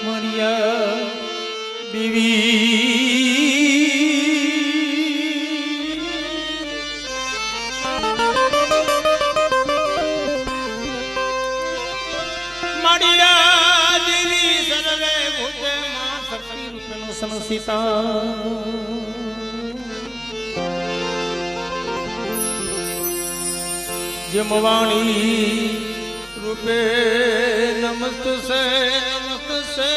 મણિયા દેવી મણિયા દેવી સર્વે ભૂતે માં શક્તિ રૂપેનો સંસિતા જમવાણી રૂપે નમસ્તે નમસ્તે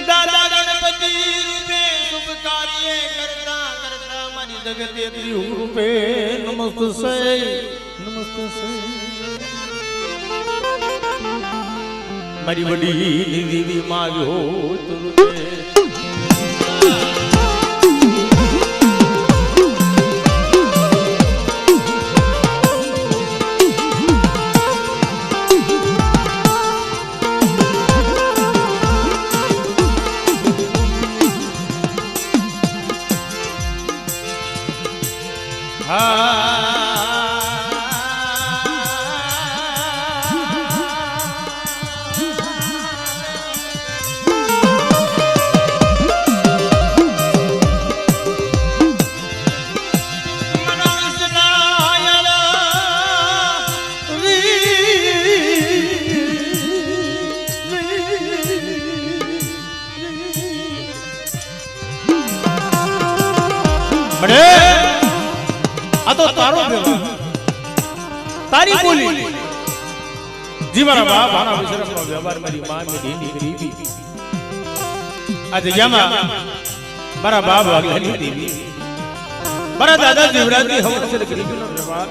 દાદા ગણપતિ રૂપે શુભ કાર્ય કરતા કરતા મારી જગતે રૂપે નમસ્તે નમસ્તે મારી વડી દેવી માયો રૂપે તારી બોલી જી મારા બાપ આના વિશરમનો વ્યવહાર મારી માં ની દીની ગરીબી આ જગ્યામાં મારા બાપ વાગલાની દેવી મારા દાદા જીવરાજની હવસર ગરીબીનો વ્યવહાર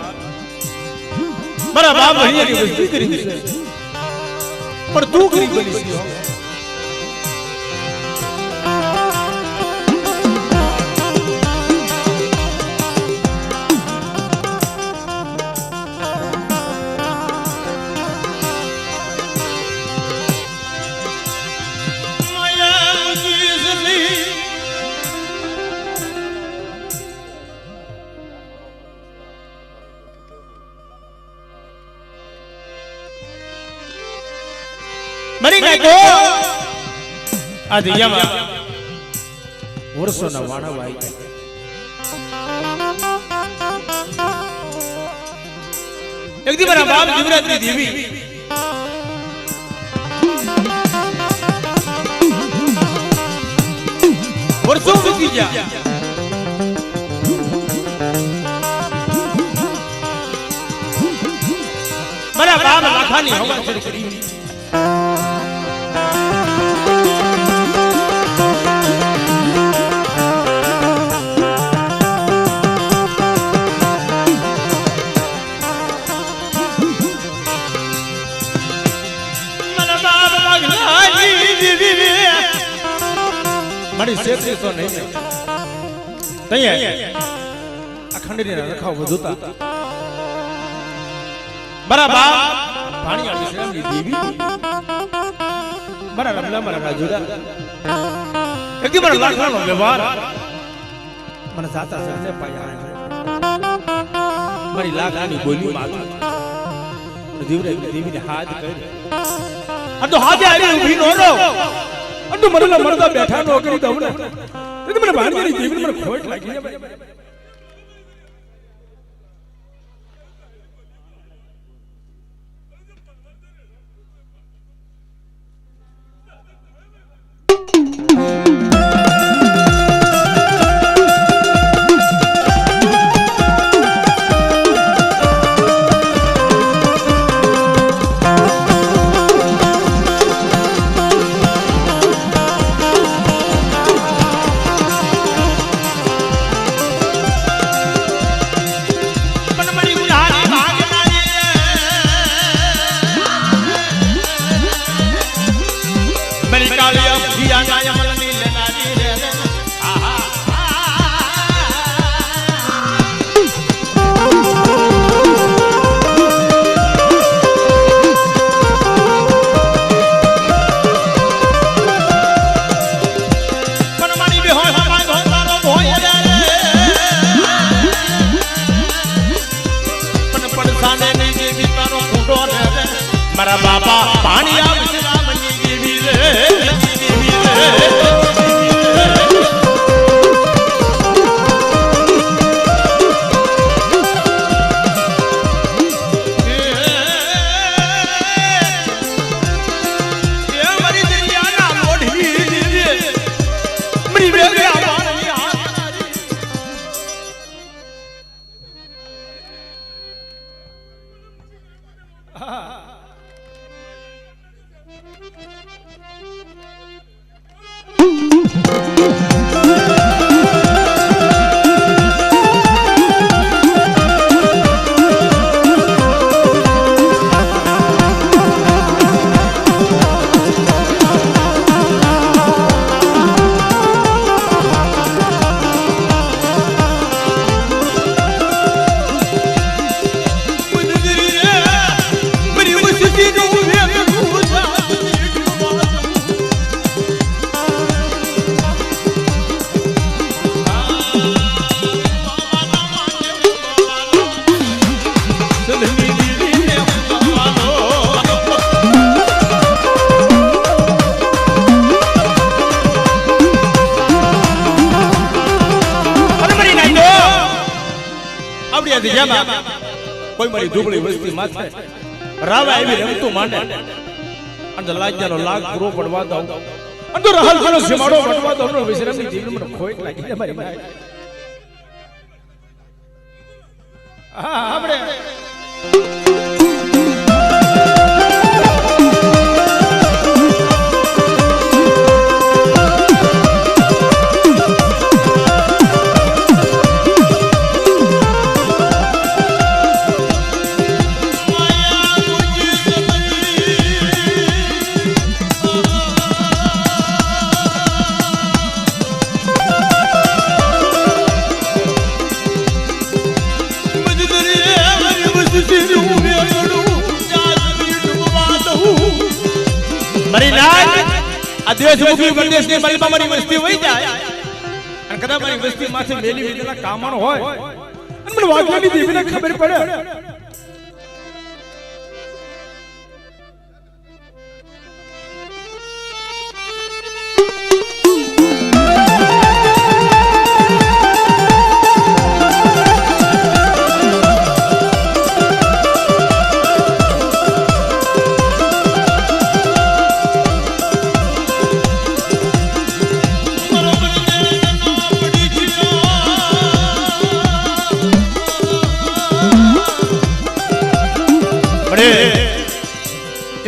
મારા બાપ હરિયાની વસ્તી કરી છે પણ તું ગરીબ બની છે મરી ગયો આ દિયામાં વર્ષોના વાણા વાઈ એક દી મારા બાપ જીવરાજની દેવી વર્ષો વીતી ગયા મારા બાપ લાખાની હવા ચડી કરી મારી શેત્રી તો નહીં તૈયાર અખંડની રખાવ વધુતા મારા બાપ પાણીયા વિશ્રામની દેવી મારા રમલા મારા રાજુડા એકદી મારા લાખનો વ્યવહાર મને સાતા સાથે પાયા મારી લાખની બોલી માતા દેવીને હાથ કરી આ તો હાથે આરી ઊભી નો રહો અંડુ મરલા મરદા બેઠા નો કરી દઉં ને તે મને ભાણની દેવી મને ખોટ લાગી ને કોઈ મારી દુબળી વસ્તી માથે રાવા આવી રમતું માંડે અને લાગ્યાનો લાગ પૂરો પડવા દઉં અને તો રહલ કરો સીમાડો પડવા દઉં નો વિશ્રામની જીવન મને ખોટ લાગી મારી માય હા આપણે દેશમુખી પ્રદેશની મલમાં મારી વસ્તી વહી જાય અને કદાચ મારી વસ્તી માથે મેલી વેદના કામણ હોય અને મને વાઘલાની દેવીને ખબર પડે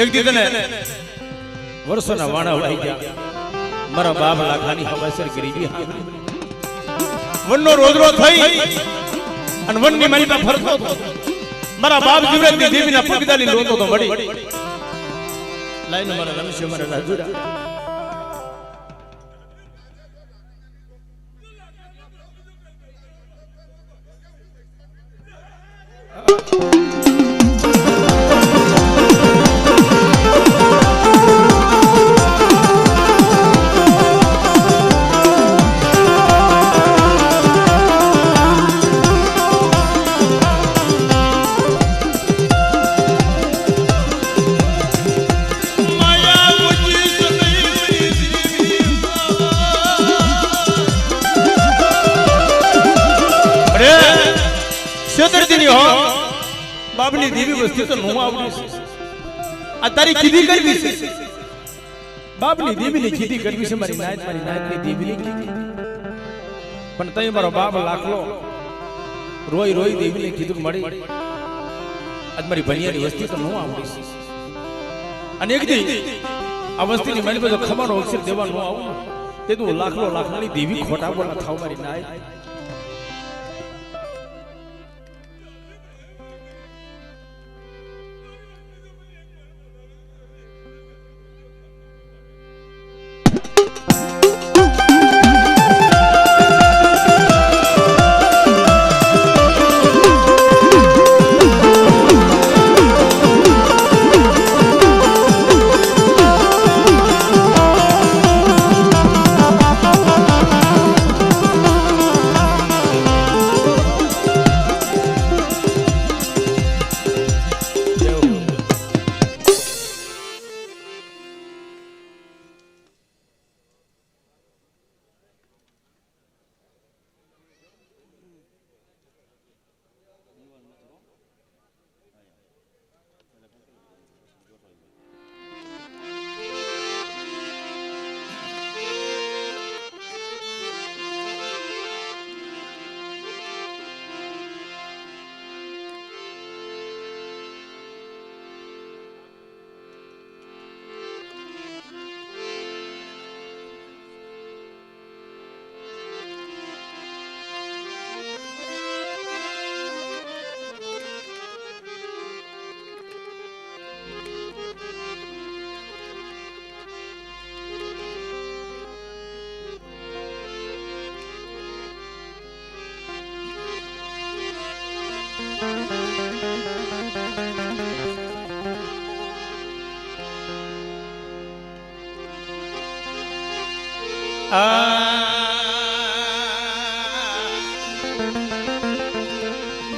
એક દીધને વર્ષોના વાણા વાઈ ગયા મારા બાપ લાખાની હવાસર ગરીબી વનનો રોજરો થઈ અને વનની માલિકા ફરતો મારા બાપ જીવરાજની દેવીના પગદાલી લોતો તો મળી લાઈન મારા રમેશ મારા રાજુરા બાપની દેવી વસ્તી તો નો આવડી આ તારી કીધી કરવી છે બાપની દેવીની કીધી કરવી છે મારી નાયતની દેવીની કીધી પણ તઈ મારો બાપ લાખલો રોઈ રોઈ દેવીને કીધું મળી આજ મારી ભણિયાની વસ્તી તો નો આવડી અને એક દી આ વસ્તીની મારી બધો ખબરનો અક્ષર દેવા નો આવું તે તું લાખલો લાખલાની દેવી ખોટા બોલા થાવ મારી નાય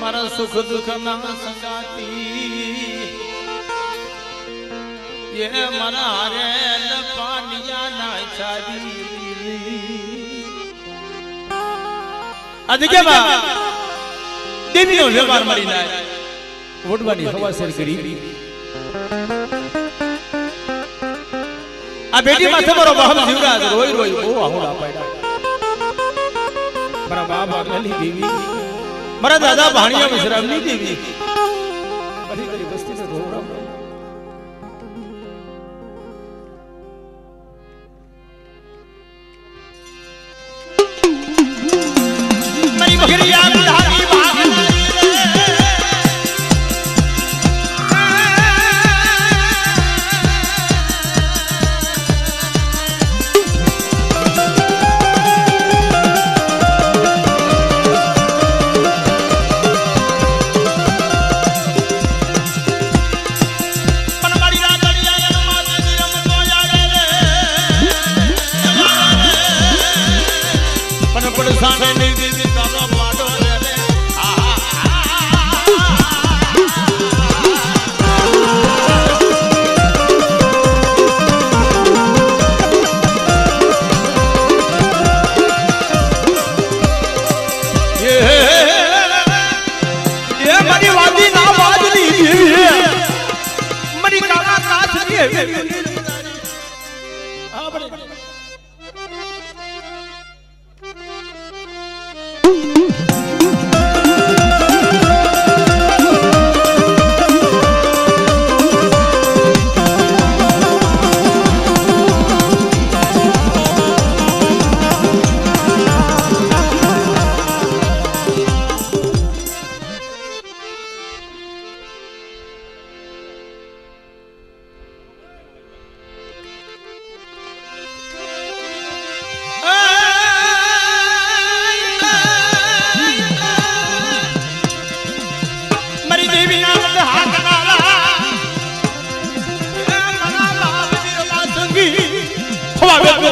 મારા સુખ દુઃખ ના સંગાતી એ મારા હારે પાનિયા ના છાડી આ જગ્યામાં દેવીનો વ્યવહાર મળી જાય વડવાની હવાસર કરી આ બેટી માથે મારો બહમ જીવરાજ રોઈ રોઈ બહુ આહોડા પાડ્યા મારા બાપ આગળની દેવી મારા દાદા ભાણિયા વિશ્રામની દેવી બધી બધી વસ્તીને રોવરાવ મારી બકરિયા બધાની ભાગ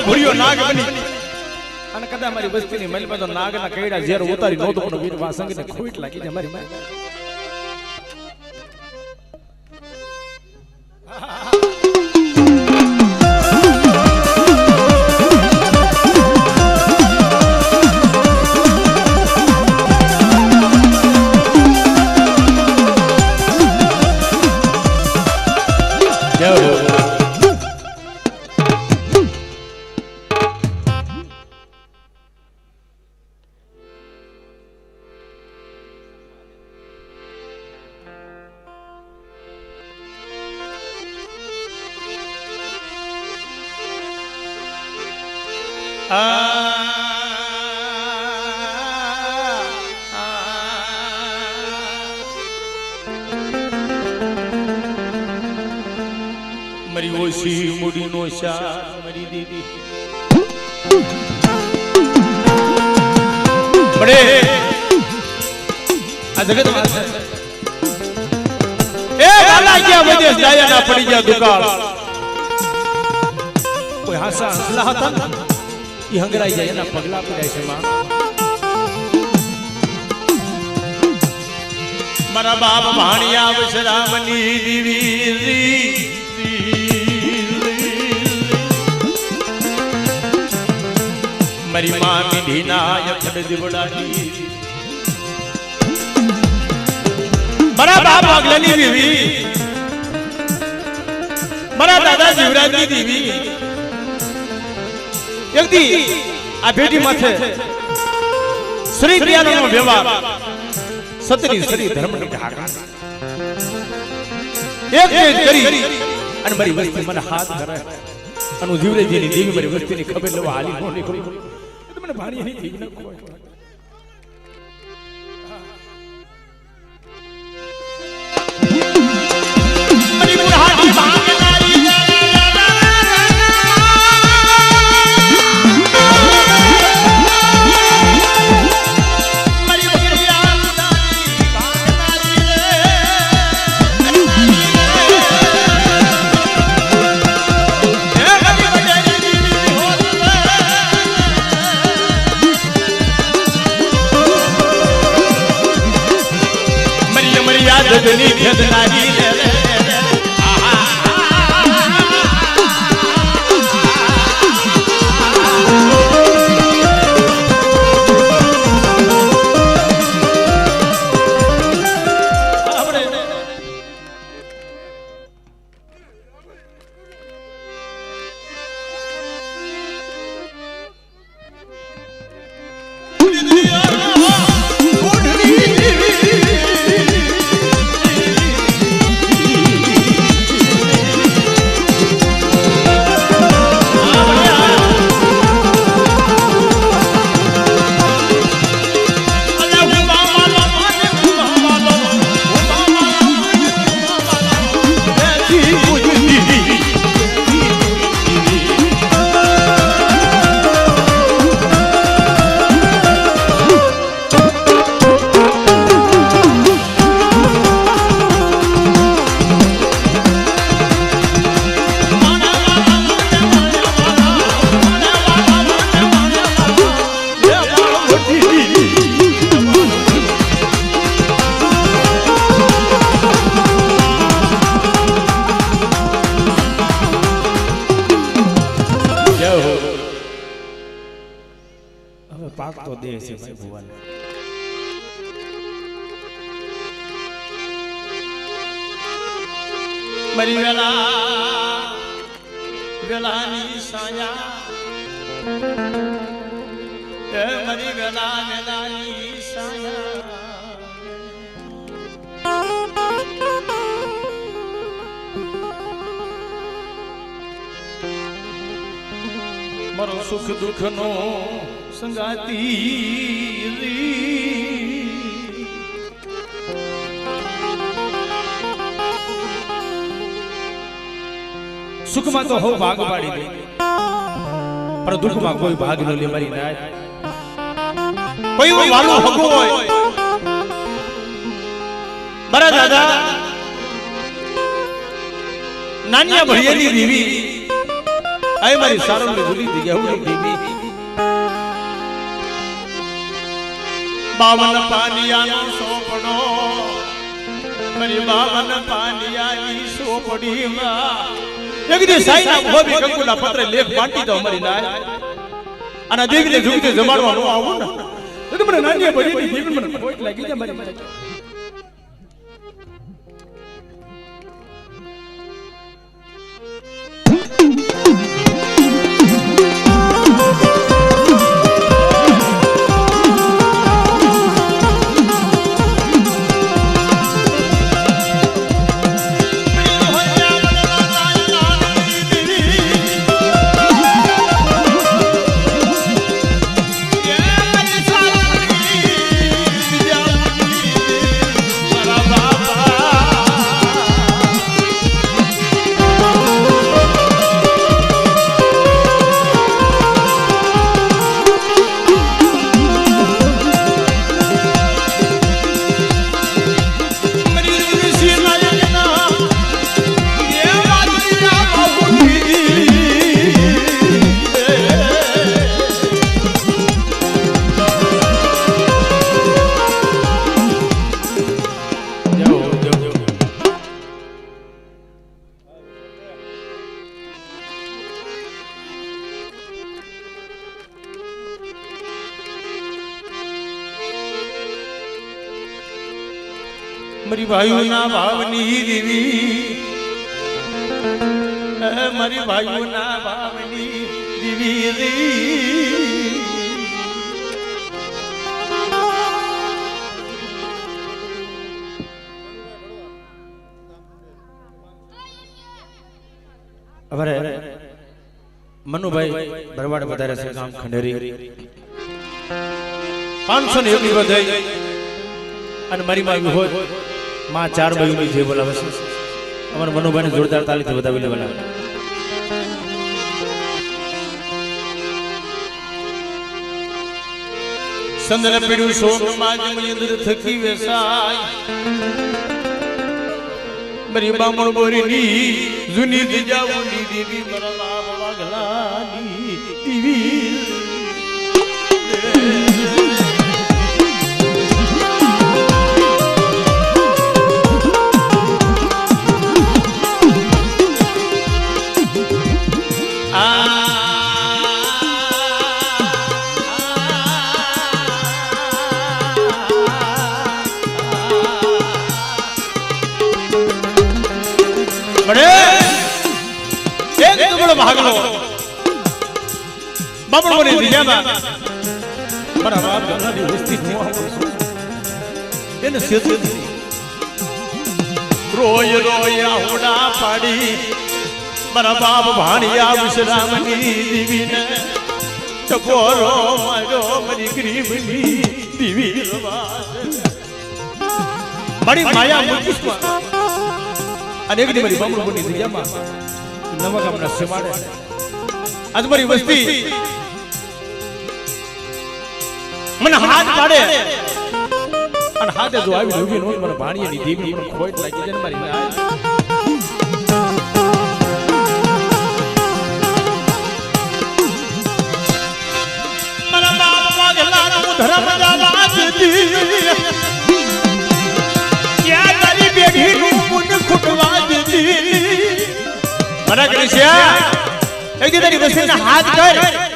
ભૂરિયો નાગ બની અને કદા મારી બસ્તીની મહેલમાં તો નાગના કઈડા ઝેર ઉતારી નહોતો પણ વીર વાસંગીને ખોટ લાગી છે મારી માં મરી ઓછી મૂડીનો શાર મરી દીદી બડે આ જગતમાં એ વાલા ગયા વિદેશ જાય ના પડી ગયા દુકાળ કોઈ હાસા હસલા હતા ઈ હંગરાઈ જાય એના પગલા પડ્યા છે માં મારા બાપ ભાણિયા વિશ્રામની દીવી મારી માં મીઠીના યખડ દીવડાની મારા બાપ આગલાની દેવી મારા દાદા જીવરાજની દેવી એકદી આ ભેટી માથે શ્રી પ્રિયાનો વ્યવહાર સતની શ્રી ધર્મની ઢાક એક કરી અને મારી વસ્તી મને હાથ ધરે અને જીવરેજીની દેવી મારી વસ્તીની ખબર લેવા હાલી નો નીકળી તો મને ભાણી નહીં થઈ ન કોઈ મારી બુઢાની ભાગનારી મારી બકરિયા બધાની ભાગનારી જગની ખેદનારી રે પાક તો દે છે ભાઈ ભુવન મરી વેલાની સાયા મરી વેલાની સાયા મારો સુખ દુઃખ નો સંગાતી સુખમાં તો હો ભાગ પાડી દે પણ દુઃખમાં કોઈ ભાગ ન લે મારી નાય કોઈ વાલો હગો હોય મારા દાદા નાનિયા ભળિયાની દેવી આય મારી સારંગની ઝૂલી દી ગહુડી દેવી બાવન પાનિયાનો સોપડો મારી બાવન પાનિયાની સોપડીમાં એક દી સાઈના ભોબી કંકુના પત્ર લેખ બાંટી દો અમારી નાય અને દેવીને ઝૂકતે જમાડવાનું આવું ને તો મને નાનિયા ભળિયાની દેવી મને કોઈ લાગી જાય મારી મારી ભાઈઓના ભાવની દેવી મારી ભાઈઓના ભાવની દેવી અમારે મનુભાઈ બરવાડ વધારે છે ગામ ખંડેરી 501 વધાઈ અને મારી માં હોય માં ચાર બાયુની જે બોલાવે છે અમારા મનુભાઈને જોરદાર તાલીથી વધાવી લેવાના સંદન પીડ્યું સોનમાં જમયંદ્ર થકી વેસાય મારી બામણ બોરીની જૂની દિજાઓની દેવી મારા વાગલાની દેવી ભાગલો બાપણોની દિયામાં મારા બાપ ઘરની વસ્તી એને સેતુ રોય રોય હોડા પાડી મારા બાપ ભાણિયા વિશ્રામની દીવીને ટકોરો માર્યો મારી ગરીબની દીવી મારી માયા મૂકીશમાં અને એક દી મારી બામણોની દિયામાં નવા ગામના સેવાડે આજ મારી વસ્તી મને હાથ પાડે અને હાથે જો આવી ડૂબી નો મને ભાણિયાની દેવી મને ખોટ લાગી જાય મારી મારા બાપ વાગલા નો ધર્મ જાવા દીધી ક્યાં તારી બેઠી નું પુન ખૂટવા દીધી મને કૃષ્યા એક દી તારી વસ્તીના હાથ કર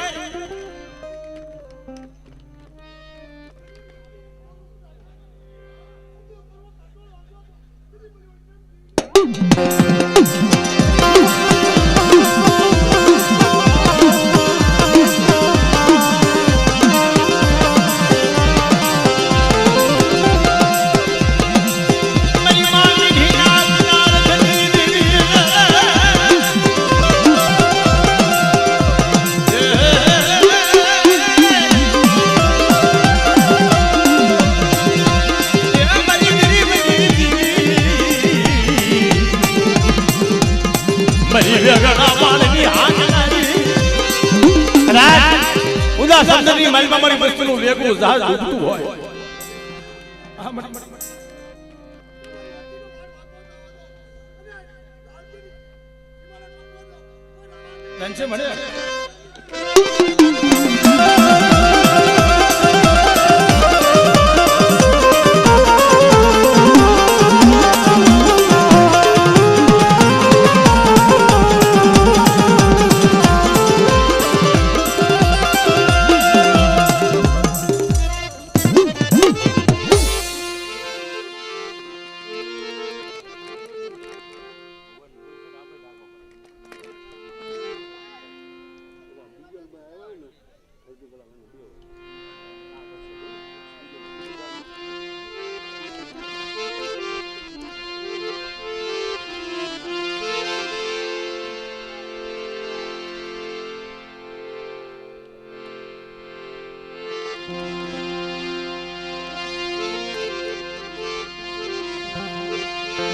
મારી વસ્તુનું વેગું જહાજ ડૂબતું હોય મળે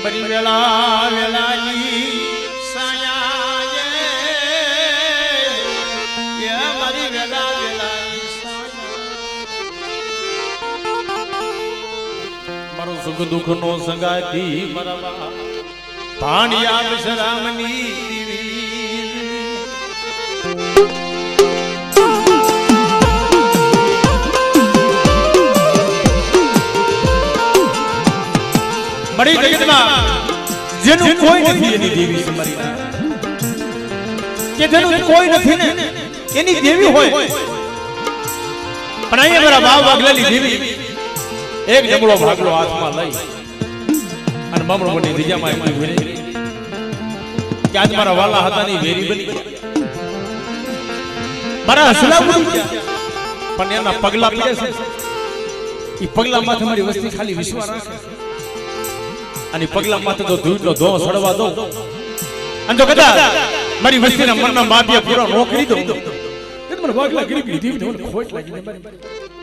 બરી વેલા વેલાની સાયા એ મારી વેલા વેલાની સાયા મારો સુખ દુઃખ નો સંગાતી મારા ભાણિયા વિશ્રામની મરી જગતમાં જેનું કોઈ નથી એની દેવી છે મારી કે જેનું કોઈ નથી ને એની દેવી હોય પણ અહીંયા મારા બાપ વાગલાની દેવી એક જમણો ભાગલો હાથમાં લઈ અને બામણોની દિજામાં એમની વેરી કે આજ મારા વાલા હતા ની વેરી બની મારા હસલા બની ગયા પણ એના પગલા પડે છે એ પગલા માથે મારી વસ્તી ખાલી વિશ્વાસ રાખે અને પગલા માથે તો ધૂળનો ધો સડવા દો અને જો કદાચ મારી વસ્તીના મનના માપિયા પૂરા નો કરી દો તો મને વાગલા ગરીબ લીધી મને ખોટ લાગી મારી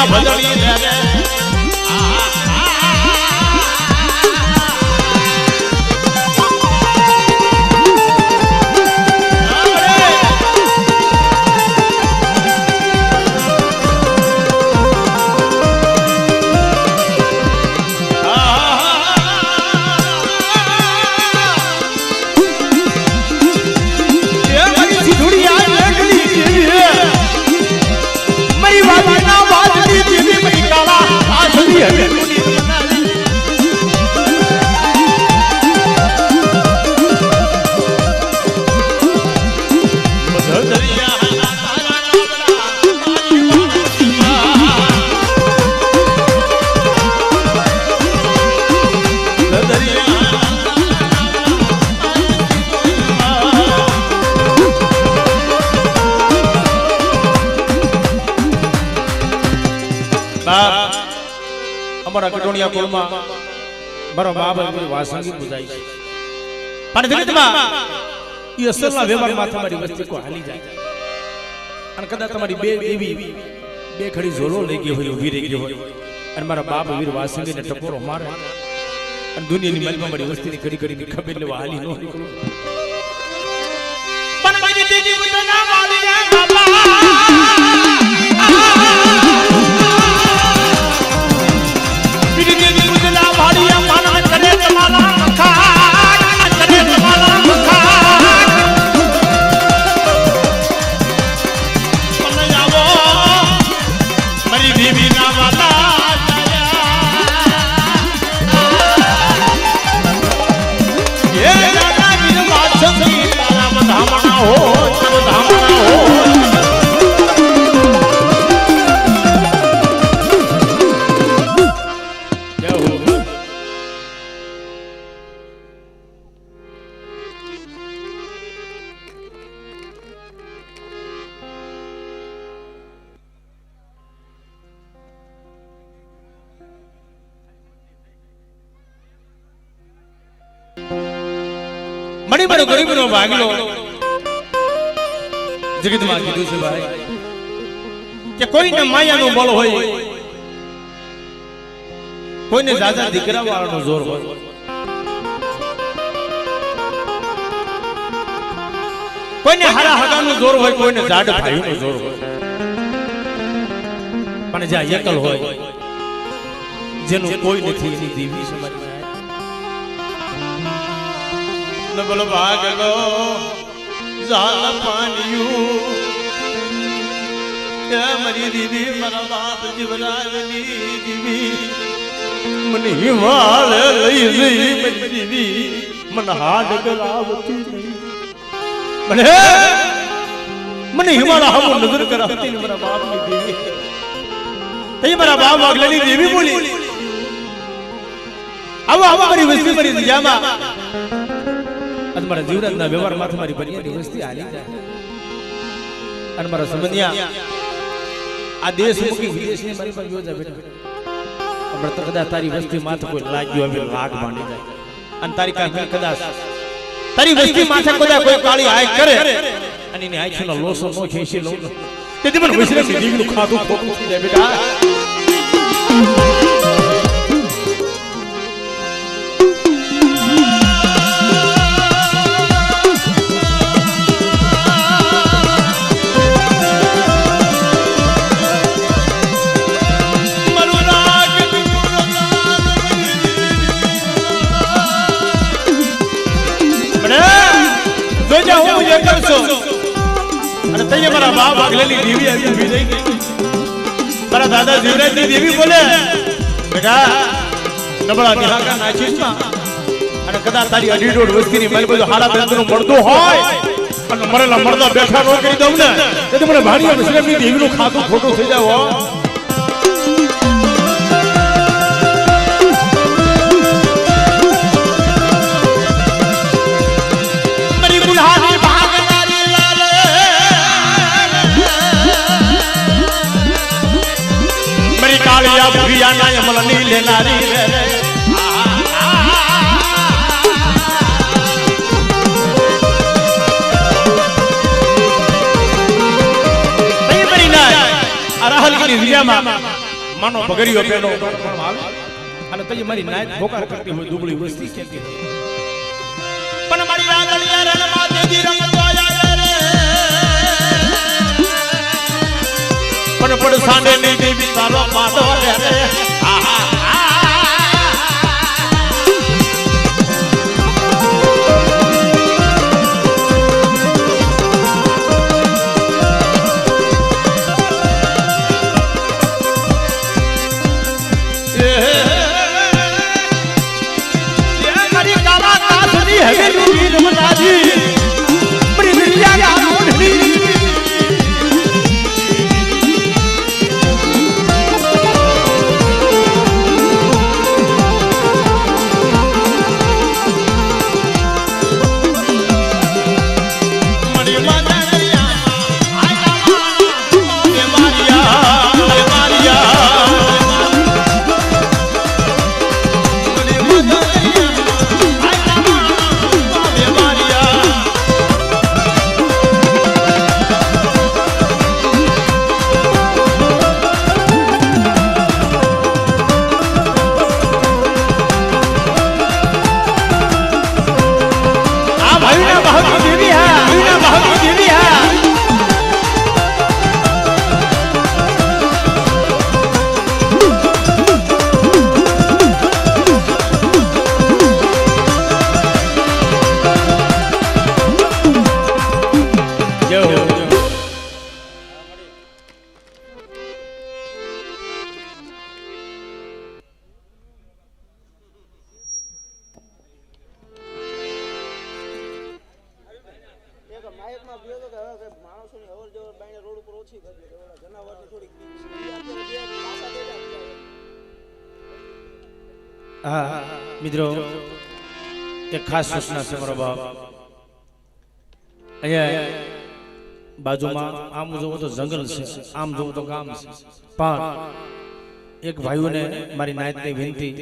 ભજણી રે સાહેબ અમારા કટોણિયા કુળમાં મારો બાપ વાસંગી પૂજાય છે પણ જગતમાં એ અસલના વ્યવહારમાં તમારી વસ્તી કો હાલી જાય અને કદાચ તમારી બે દેવી બે ખડી ઝોલો લઈ ગઈ હોય ઊભી રહી ગઈ હોય અને મારા બાપ વીર વાસંગીને ટકોરો મારે અને દુનિયાની મલમાં મારી વસ્તીની ઘડી ઘડી ખબર લેવા હાલી ન નીકળું પણ મારી દેવી બુદ્ધના માલિયા બાપા મણી મારો ગરીબનો ભાગલો જગતમાં કીધું છે ભાઈ કે કોઈને માયાનું બળ હોય કોઈને જાજા દીકરા વાળાનો જોર હોય કોઈને હારા હગાનું જોર હોય કોઈને જાડ ભાઈનું જોર હોય પણ જ્યાં એકલ હોય જેનું કોઈ નથી એની દેવી સમજમાં બોલો ભાગલો ઝાલ પાનિયું મારી દીદી મારા બાપ જીવરાજની દીવી મને હિમાલય લઈ જઈ મારી દીવી મને હાડ કરાવતી મને હિમાલય હમ નજર કરાવતી મારા બાપની દેવી તે મારા બાપ વાગલાની દેવી બોલી આવો આવો મારી વસ્તી મારી દિયામાં મારા જીવરાજના વ્યવહારમાં તમારી બનિયાની વસ્તી હાલી જાય અને મારા સંબંધિયા આ દેશ મૂકી વિદેશની મારી પર યોજા બેઠા કદાચ તારી વસ્તી માથે કોઈ લાગ્યો હવે લાગ માંડી જાય અને તારી કાંઈ કદાચ તારી વસ્તી માથે કદાચ કોઈ કાળી આંખ કરે અને એની આંખનો લોસો નો ખેંચી લઉં તેથી મને વિશ્રામની દીકરીનું ખાધું ખોટું થઈ જાય બેટા અને તૈયાર મારા બાપ આગલેલી દેવી આવી ઊભી થઈ ગઈ મારા દાદા જીવરાજની દેવી બોલે બેટા નબળા નિહાકા નાચીસ માં અને કદાચ તારી અઢી દોઢ વસ્તીની મારી બધું હારા બેંદનું મળતું હોય અને મરેલા મરદા બેઠા ન કરી દઉં ને તેથી મને ભાણિયા વિશ્રામની દેવીનું ખાતું ખોટું થઈ જાય મલની લેનારી રે માનો બગડીયો પેનો અને તઈ મારી નાયત ભોકાર કરતી હોય દુબળી વસ્તી કેતી પણ મારી રાગલિયા રણમાં દેજી રમતો આયા રે પણ પડ સાંડે ની દેવી તારો પાડો રે હા મિત્રો એક ખાસ સૂચના છે મારો બાપ અહીંયા બાજુમાં આમ જોવું તો જંગલ છે આમ જોવું તો ગામ છે પણ એક ભાઈઓને મારી નાયતની વિનંતી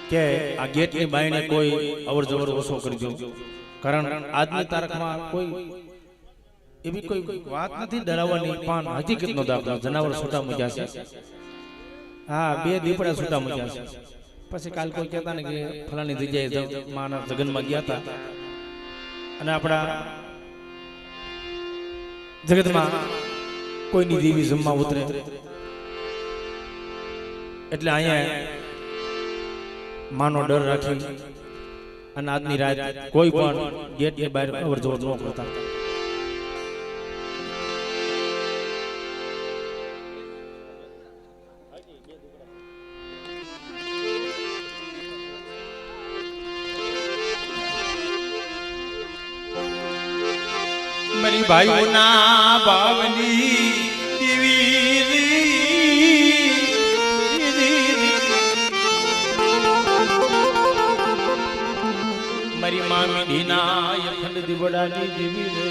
કે આ ગેટની બાયણે કોઈ અવર જવર ઓછો કરજો કારણ આજની તારીખમાં કોઈ એવી કોઈ વાત નથી ડરાવવાની પણ હકીકતનો દાખલો જનાવર છૂટા મૂક્યા છે હા 2 દીપડા છૂટા મૂક્યા છે પછી કાલ કોઈ કહેતા ને કે ફલાની જગ્યાએ માના જગનમાં ગયા હતા અને આપણા જગતમાં કોઈની દેવી જમવા ઉતરે એટલે અહીંયા માનો ડર રાખી અને આજની રાત કોઈ પણ ગેટની બહાર અવર જવર ન કરતા મારી ભાઈઓના ભાવની મારી મામી દીના અખંડ દીવડાની દેવી રે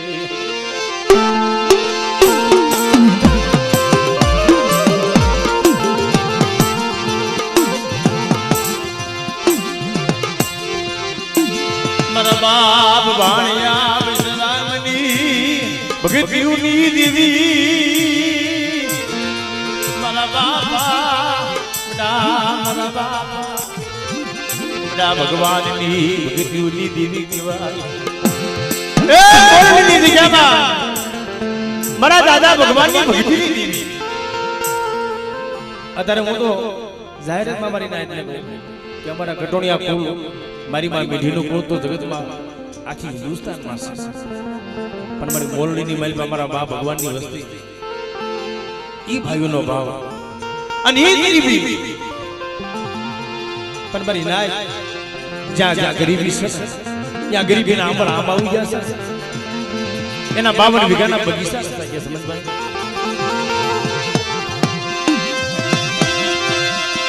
મારા બાપ વાણિયા ભગતિયુની દેવી મારા બાપા ભગવાનની ભગતિયુની દેવી કહેવાય મારા દાદા ભગવાનની ભગતિની દેવી અત્યારે હું તો જાહેરાતમાં મારી નાયતને કે અમારા ઘટોણિયા કુળ મારી માં મેઢીનું કુળ તો જગતમાં આખી હિન્દુસ્તાનમાં છે પણ મારી મોરડીની મહેલમાં મારા બા ભગવાનની વસ્તી ઈ ભાઈઓનો ભાવ અને એ ગરીબી પણ મારી નાય જ્યાં જ્યાં ગરીબી છે ત્યાં ગરીબીના આંબળ આંબ આવી ગયા છે એના 52 વીઘાના બગીચા છે કે સમજભાઈ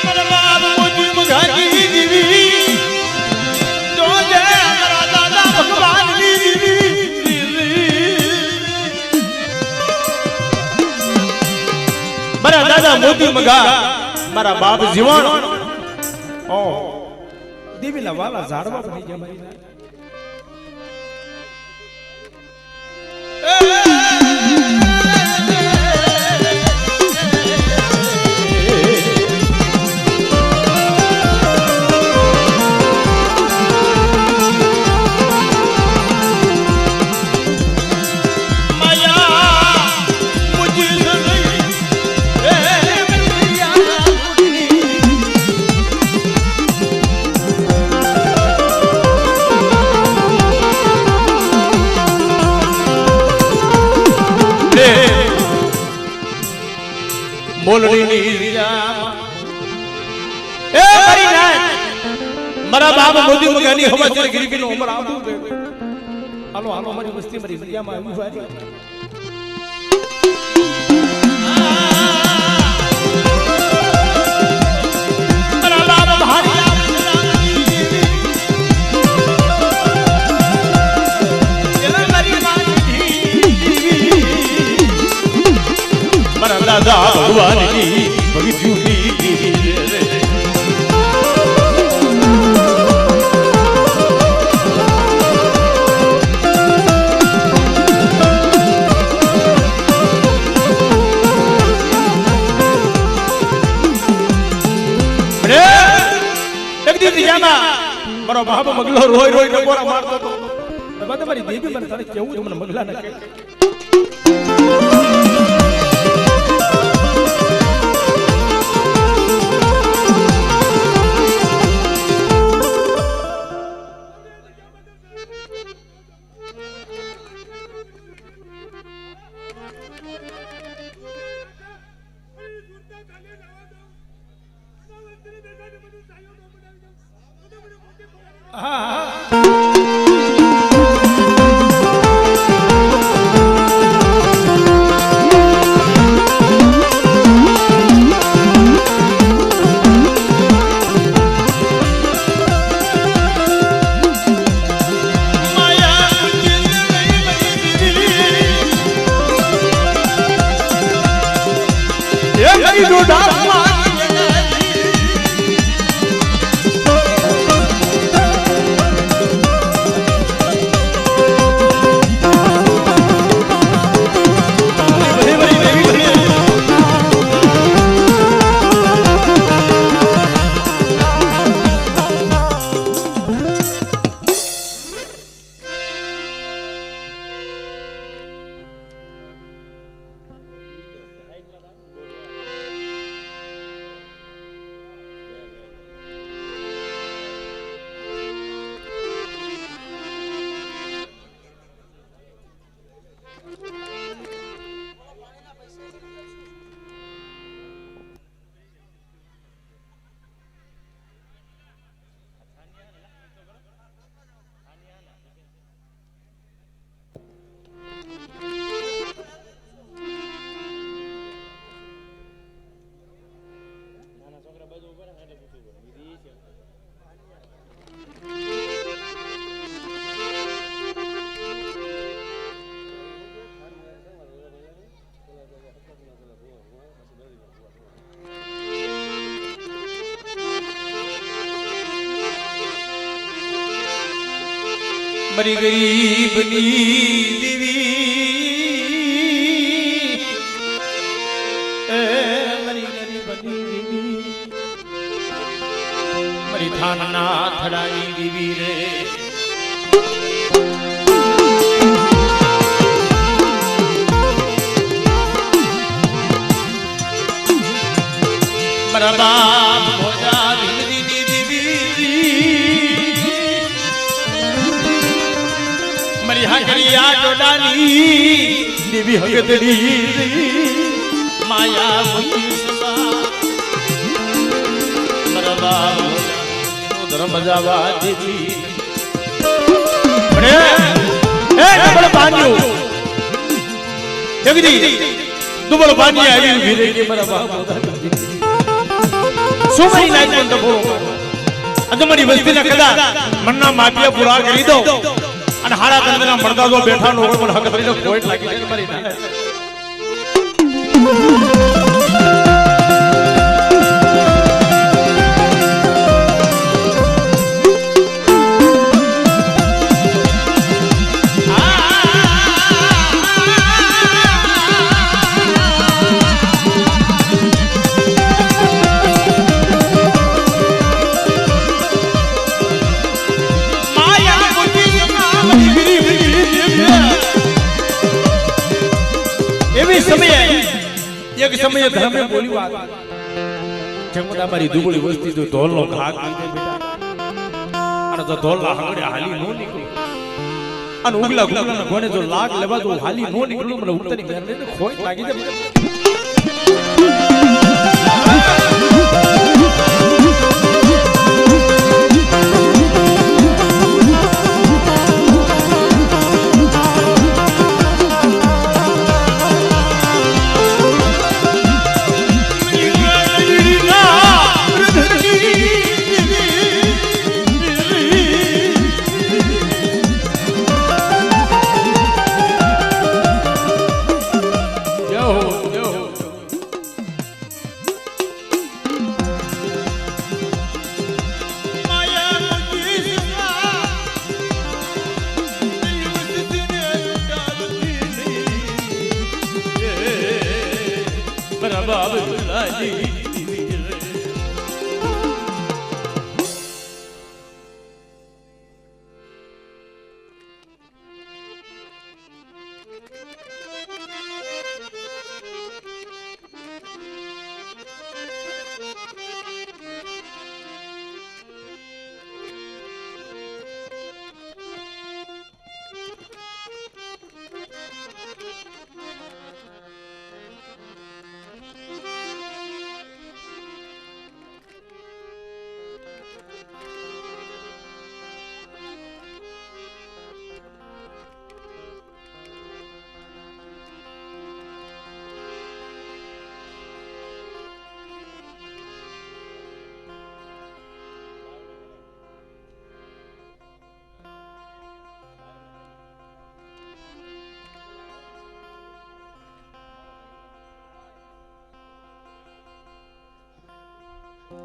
મારા બાપ મોજી મગાની દીવી તો જે મારા દાદા ભગવાનની દીવી મારા દાદા મોતી મગા મારા બાપ જીવણ ઓ દેવીના વાલા ઝાડવા બની ગયા મારી મારા બાપ મોદી મગાની હવા ચર ગરીબીનો ઉમર આબુ હાલો હાલો મારી મસ્તી મારી દરિયામાં આવી વારી મારા બાપ ભારી મારા દાદા ભગવાનની ભગીચુની મારો બાપ મગલો રોય રોય ડકોરા મારતો હતો તમારી દેવી મને તારે કેવું મને મગલા ના કે કરી દોઢા મારી ગરીબની દેવી મારી ગરીબની દેવી મારી થાનના થડાની દેવી રે મારા બાપ મોજા ભીમની દેવી મારી હાકરિયા ડોડાની દેવી હગતડી માયા મુઈ સબા મારા બાપ ધર્મ જાવા દેવી એ ડબલ પાન્યો જગદી ડબલ પાન્યા આવી ઉભી રહી કે મારા બાપ સુમરી નાઈ પણ તો બોલો અજમડી વસ્તીના કદા મનના માપિયા પૂરા કરી દો અને હારા તંદના મળતા જો બેઠા નો પણ હક કરીને કોઈટ લાગી જાય મારી ના એક સમયે ધર્મે બોલી વાત જમતા મારી દુબળી વસ્તી જો ઢોલનો ઘાટ લીધે બેટા અને જો ઢોલના હગડે હાલી નો નીકળું અને ઉગલા ગુગલાના ગોને જો લાગ લેવા જો હાલી નો નીકળું મને ઉતરી મેરને ખોટ લાગી જાય मरी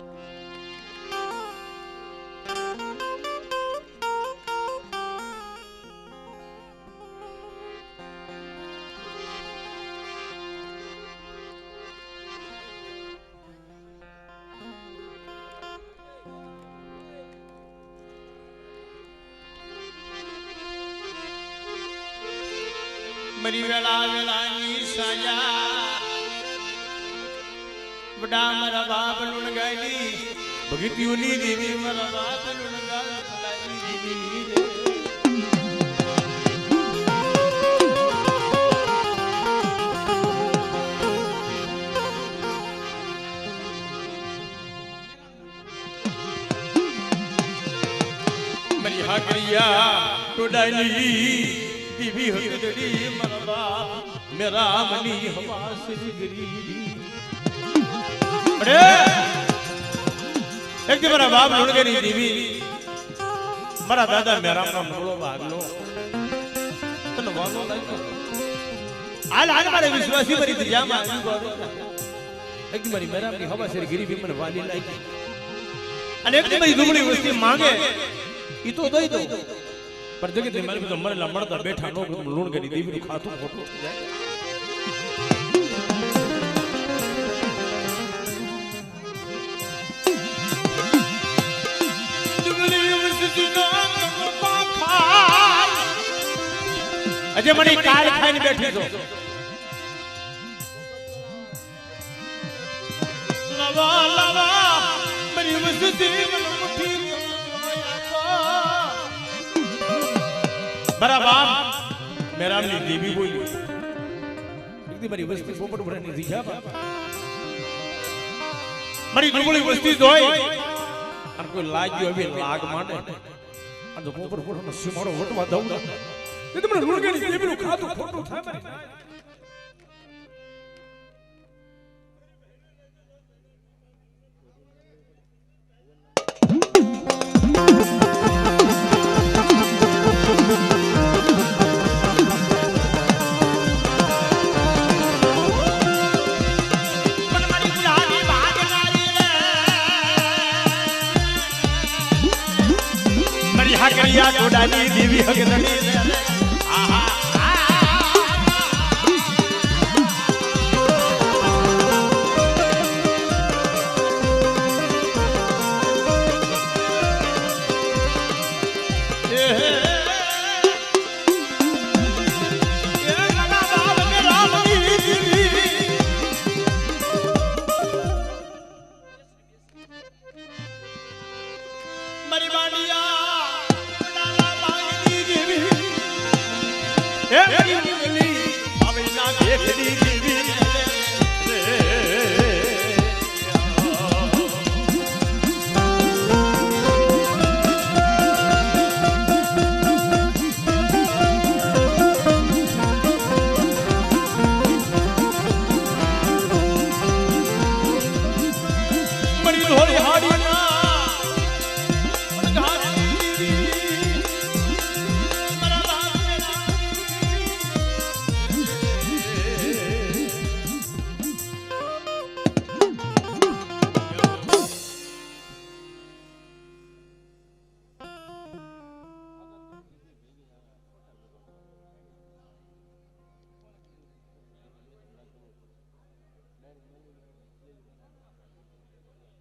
वेला वेलानी साया बड़ा मरा बाप लुण गई भगतियोनी देवी मरा बाप लुण गई मरी हाकरिया टोडाली बीवी हगदड़ी मरवा मेरा मनी हवास गिरी अरे एक दिन मेरा बाप लुढ़ के नहीं दीवी मेरा दादा मेरा का मुड़ो भाग लो तो नवानो लाइक आल आल मारे विश्वासी मरी दिया मारी गौर एक दिन मेरा अपनी हवास गिरी भी मन वाली लाइक अनेक दिन मेरी दुबड़ी वस्ती मांगे ये तो दो ही दो पर जगह ते मारे तो मरे लमड़ता बैठा नो लूण गनी देवी नु खातो फोटो जाए दुगली विसती ना को खाल अजे मनी काल खाઈને बैठी छो लवा लवा मरी विसती मन मुठी बरा बाप मेरा अपनी देवी बोली एक दिन मेरी वस्ती पोपट भरने दिखा मरी दुबળી वस्ती જોઈ અને કોઈ લાગ્યો હવે લાગ માંડે અને તો પોપટ પોપટનો સીમાડો વટવા દઉં એ તમને લુણગણી દેવીનું ખાતું ખોટું થાય મારી हाकरिया टोडाली देवी हगदड़ी